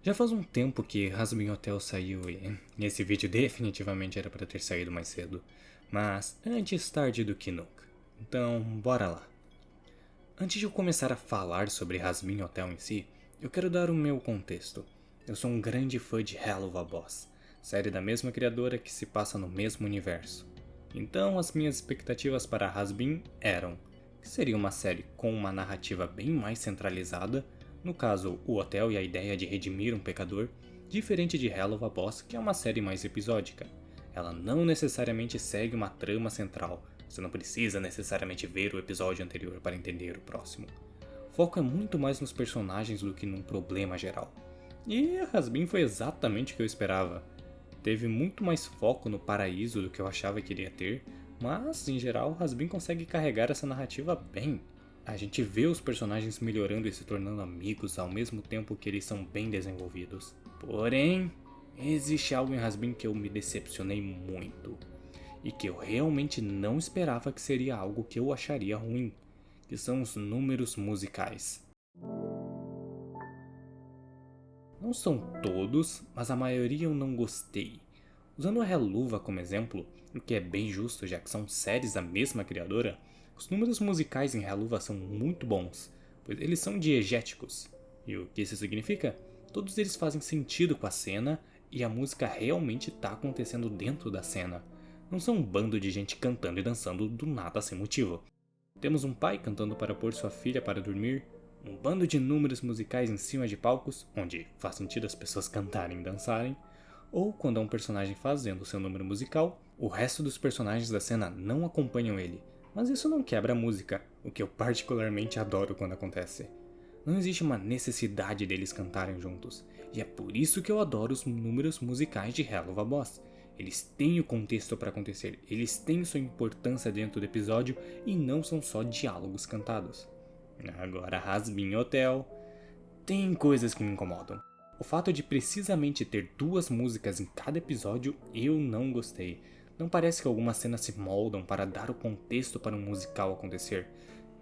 Já faz um tempo que Hazbin Hotel saiu e esse vídeo definitivamente era para ter saído mais cedo, mas antes tarde do que nunca. Então, bora lá. Antes de eu começar a falar sobre Hazbin Hotel em si, eu quero dar o meu contexto. Eu sou um grande fã de Hell of a Boss, série da mesma criadora que se passa no mesmo universo. Então, as minhas expectativas para Hazbin eram que seria uma série com uma narrativa bem mais centralizada, no caso, o hotel e a ideia de redimir um pecador, diferente de Hell of a Boss, que é uma série mais episódica. Ela não necessariamente segue uma trama central, você não precisa necessariamente ver o episódio anterior para entender o próximo. O foco é muito mais nos personagens do que num problema geral. E Hazbin foi exatamente o que eu esperava. Teve muito mais foco no paraíso do que eu achava que iria ter, mas em geral Hazbin consegue carregar essa narrativa bem. A gente vê os personagens melhorando e se tornando amigos ao mesmo tempo que eles são bem desenvolvidos. Porém, existe algo em Hazbin que eu me decepcionei muito e que eu realmente não esperava que seria algo que eu acharia ruim, que são os números musicais. Não são todos, mas a maioria eu não gostei. Usando a Reluva como exemplo, o que é bem justo já que são séries da mesma criadora, os números musicais em Reluva são muito bons, pois eles são diegéticos. E o que isso significa? Todos eles fazem sentido com a cena e a música realmente está acontecendo dentro da cena. Não são um bando de gente cantando e dançando do nada sem motivo. Temos um pai cantando para pôr sua filha para dormir, um bando de números musicais em cima de palcos, onde faz sentido as pessoas cantarem e dançarem, ou quando é um personagem fazendo seu número musical, o resto dos personagens da cena não acompanham ele, mas isso não quebra a música, o que eu particularmente adoro quando acontece. Não existe uma necessidade deles cantarem juntos, e é por isso que eu adoro os números musicais de Hell of a Boss. Eles têm o contexto para acontecer, eles têm sua importância dentro do episódio e não são só diálogos cantados. Agora, Hazbin Hotel tem coisas que me incomodam. O fato de precisamente ter duas músicas em cada episódio eu não gostei. Não parece que algumas cenas se moldam para dar o contexto para um musical acontecer.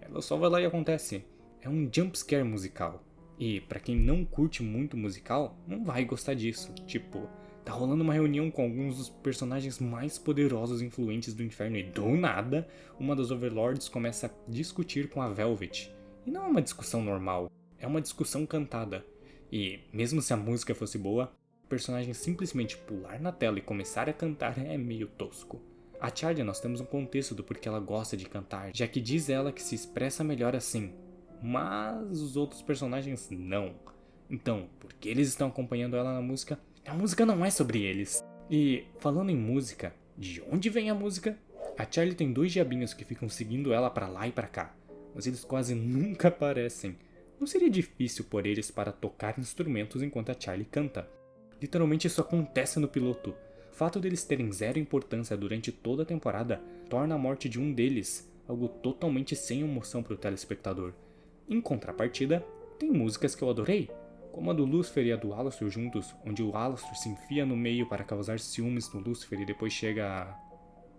Ela só vai lá e acontece. É um jumpscare musical. E para quem não curte muito musical, não vai gostar disso. Tipo, tá rolando uma reunião com alguns dos personagens mais poderosos e influentes do inferno e do nada, uma das Overlords começa a discutir com a Velvet. E não é uma discussão normal, é uma discussão cantada. E, mesmo se a música fosse boa, o personagem simplesmente pular na tela e começar a cantar é meio tosco. A Charlie nós temos um contexto do porquê ela gosta de cantar, já que diz ela que se expressa melhor assim. Mas os outros personagens não. Então, por que eles estão acompanhando ela na música? A música não é sobre eles. E, falando em música, de onde vem a música? A Charlie tem dois diabinhos que ficam seguindo ela pra lá e pra cá, mas eles quase nunca aparecem. Não seria difícil pôr eles para tocar instrumentos enquanto a Charlie canta. Literalmente isso acontece no piloto. O fato deles terem zero importância durante toda a temporada torna a morte de um deles algo totalmente sem emoção para o telespectador. Em contrapartida, tem músicas que eu adorei, como a do Lucifer e a do Alastor juntos, onde o Alastor se enfia no meio para causar ciúmes no Lucifer e depois chega a...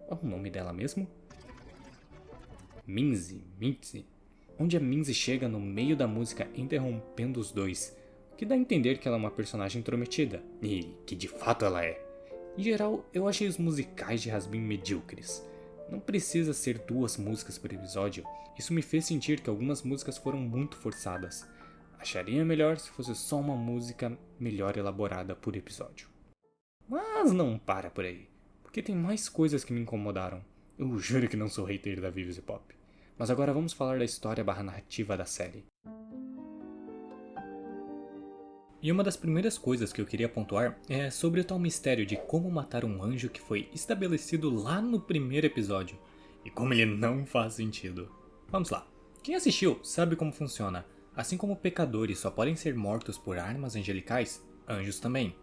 Qual é o nome dela mesmo? Minzy, onde a Minzy chega no meio da música interrompendo os dois, o que dá a entender que ela é uma personagem intrometida, e que de fato ela é. Em geral, eu achei os musicais de Hazbin medíocres. Não precisa ser duas músicas por episódio, isso me fez sentir que algumas músicas foram muito forçadas. Acharia melhor se fosse só uma música melhor elaborada por episódio. Mas não para por aí, porque tem mais coisas que me incomodaram. Eu juro que não sou hater da Vivos e Pop. Mas agora vamos falar da história barra narrativa da série. E uma das primeiras coisas que eu queria pontuar é sobre o tal mistério de como matar um anjo que foi estabelecido lá no primeiro episódio, e como ele não faz sentido. Vamos lá. Quem assistiu sabe como funciona. Assim como pecadores só podem ser mortos por armas angelicais, anjos também.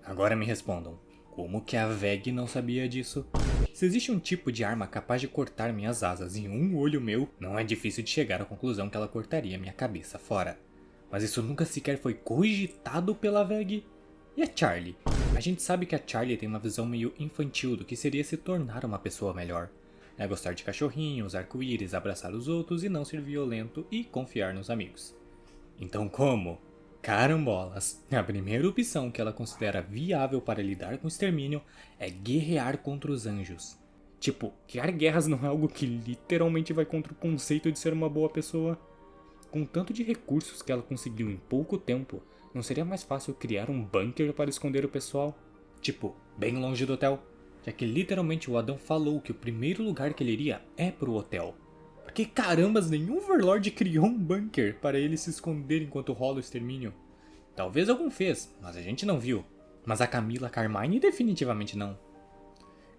Agora me respondam, como que a Veg não sabia disso? Se existe um tipo de arma capaz de cortar minhas asas em um olho meu, não é difícil de chegar à conclusão que ela cortaria minha cabeça fora. Mas isso nunca sequer foi cogitado pela Veg. E a Charlie? A gente sabe que a Charlie tem uma visão meio infantil do que seria se tornar uma pessoa melhor. É gostar de cachorrinhos, arco-íris, abraçar os outros e não ser violento e confiar nos amigos. Então como? Carambolas! A primeira opção que ela considera viável para lidar com o extermínio é guerrear contra os anjos. Tipo, criar guerras não é algo que literalmente vai contra o conceito de ser uma boa pessoa. Com o tanto de recursos que ela conseguiu em pouco tempo, não seria mais fácil criar um bunker para esconder o pessoal? Tipo, bem longe do hotel? Já que literalmente o Adão falou que o primeiro lugar que ele iria é pro hotel. Porque carambas, nenhum Overlord criou um bunker para ele se esconder enquanto rola o extermínio. Talvez algum fez, mas a gente não viu. Mas a Camila Carmine definitivamente não.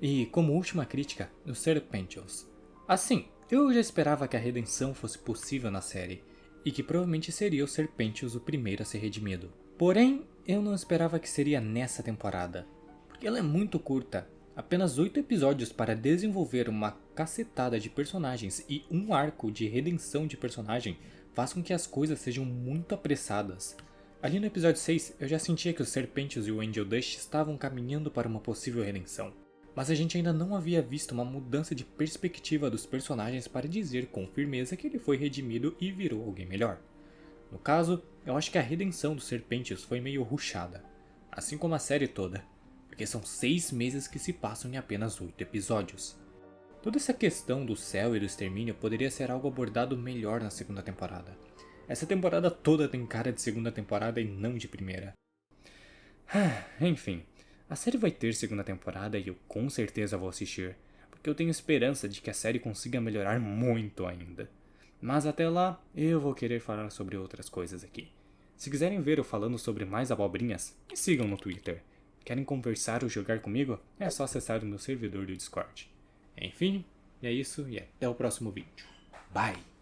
E como última crítica, os Serpentials. Assim, eu já esperava que a redenção fosse possível na série, e que provavelmente seria o Serpentials o primeiro a ser redimido. Porém, eu não esperava que seria nessa temporada, porque ela é muito curta. Apenas 8 episódios para desenvolver uma cacetada de personagens e um arco de redenção de personagem faz com que as coisas sejam muito apressadas. Ali no episódio 6, eu já sentia que os Serpentials e o Angel Dust estavam caminhando para uma possível redenção. Mas a gente ainda não havia visto uma mudança de perspectiva dos personagens para dizer com firmeza que ele foi redimido e virou alguém melhor. No caso, eu acho que a redenção dos Serpentials foi meio rushada, assim como a série toda, porque são 6 meses que se passam em apenas 8 episódios. Toda essa questão do céu e do extermínio poderia ser algo abordado melhor na segunda temporada. Essa temporada toda tem cara de segunda temporada e não de primeira. Enfim, a série vai ter segunda temporada e eu com certeza vou assistir, porque eu tenho esperança de que a série consiga melhorar muito ainda. Mas até lá, eu vou querer falar sobre outras coisas aqui. Se quiserem ver eu falando sobre mais abobrinhas, me sigam no Twitter. Querem conversar ou jogar comigo? É só acessar o meu servidor do Discord. Enfim, é isso e até o próximo vídeo. Bye!